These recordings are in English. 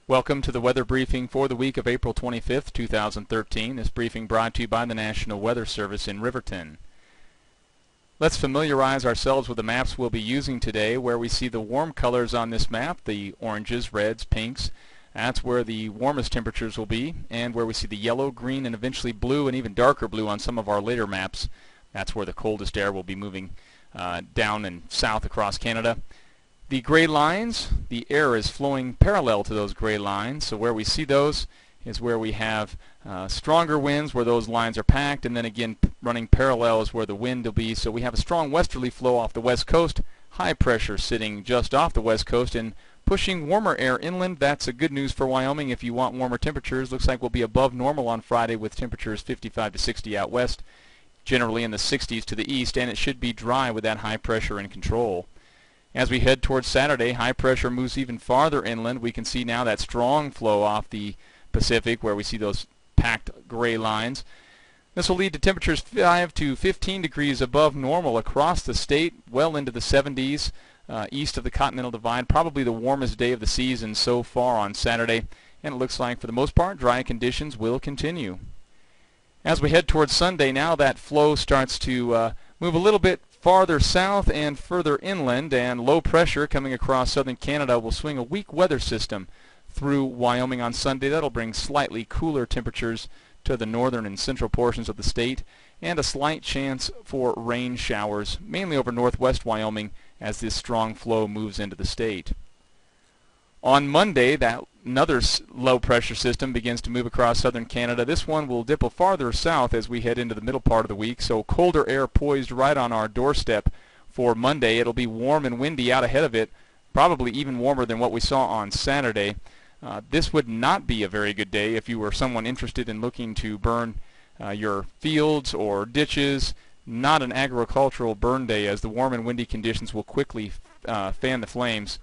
Welcome to the weather briefing for the week of April 25th, 2013. This briefing brought to you by the National Weather Service in Riverton. Let's familiarize ourselves with the maps we'll be using today, where we see the warm colors on this map, the oranges, reds, pinks. That's where the warmest temperatures will be, and where we see the yellow, green, and eventually blue and even darker blue on some of our later maps. That's where the coldest air will be moving down and south across Canada. The gray lines, the air is flowing parallel to those gray lines, so where we see those is where we have stronger winds, where those lines are packed, and then again running parallel is where the wind will be. So we have a strong westerly flow off the west coast, high pressure sitting just off the west coast and pushing warmer air inland. That's a good news for Wyoming if you want warmer temperatures. Looks like we'll be above normal on Friday with temperatures 55 to 60 out west, generally in the 60s to the east, and it should be dry with that high pressure in control. As we head towards Saturday, high pressure moves even farther inland. We can see now that strong flow off the Pacific where we see those packed gray lines. This will lead to temperatures 5 to 15 degrees above normal across the state, well into the 70s east of the Continental Divide. Probably the warmest day of the season so far on Saturday, and it looks like for the most part dry conditions will continue. As we head towards Sunday now, that flow starts to move a little bit farther south and further inland, and low pressure coming across southern Canada will swing a weak weather system through Wyoming on Sunday. That'll bring slightly cooler temperatures to the northern and central portions of the state, and a slight chance for rain showers, mainly over northwest Wyoming as this strong flow moves into the state. On Monday, another low pressure system begins to move across southern Canada. This one will dip farther south as we head into the middle part of the week, so colder air poised right on our doorstep for Monday. It'll be warm and windy out ahead of it, probably even warmer than what we saw on Saturday. This would not be a very good day if you were someone interested in looking to burn your fields or ditches. Not an agricultural burn day, as the warm and windy conditions will quickly fan the flames.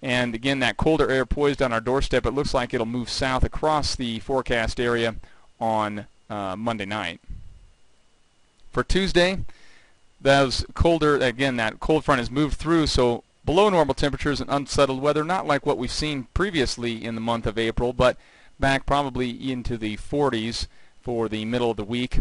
And again, that colder air poised on our doorstep, it looks like it'll move south across the forecast area on Monday night. For Tuesday, that cold front has moved through, so below normal temperatures and unsettled weather, not like what we've seen previously in the month of April, but back probably into the 40s for the middle of the week.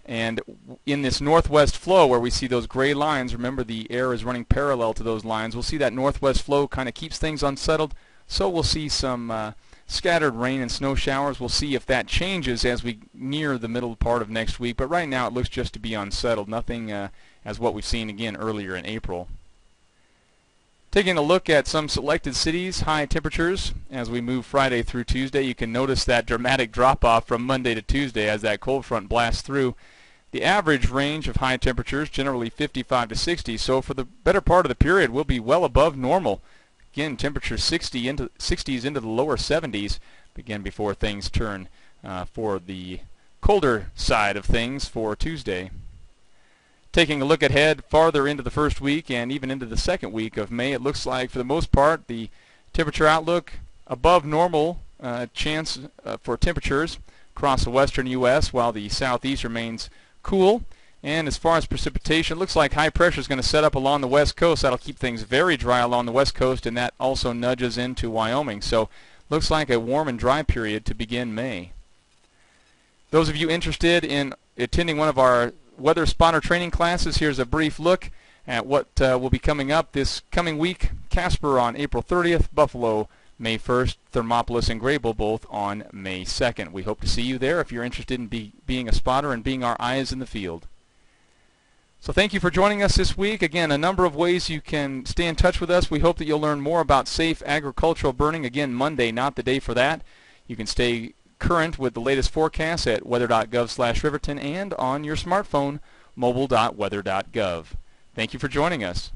And in this northwest flow where we see those gray lines, remember the air is running parallel to those lines, we'll see that northwest flow kind of keeps things unsettled, so we'll see some scattered rain and snow showers. We'll see if that changes as we near the middle part of next week, but right now it looks just to be unsettled, nothing as what we've seen again earlier in April. Taking a look at some selected cities' high temperatures as we move Friday through Tuesday, you can notice that dramatic drop-off from Monday to Tuesday as that cold front blasts through. The average range of high temperatures, generally 55 to 60, so for the better part of the period we'll be well above normal. Again, temperatures 60s into the lower 70s, again before things turn for the colder side of things for Tuesday. Taking a look ahead farther into the first week and even into the second week of May, it looks like for the most part the temperature outlook above normal chance for temperatures across the western U.S., while the southeast remains cool. And as far as precipitation, it looks like high pressure is going to set up along the west coast. That'll keep things very dry along the west coast, and that also nudges into Wyoming. So looks like a warm and dry period to begin May. Those of you interested in attending one of our weather spotter training classes, here's a brief look at what will be coming up this coming week. Casper on April 30th, Buffalo May 1st, Thermopolis and Grable both on May 2nd. We hope to see you there if you're interested in being a spotter and being our eyes in the field. So thank you for joining us this week. Again, a number of ways you can stay in touch with us. We hope that you'll learn more about safe agricultural burning. Again, Monday, not the day for that. You can stay current with the latest forecasts at weather.gov/Riverton and on your smartphone, mobile.weather.gov. Thank you for joining us.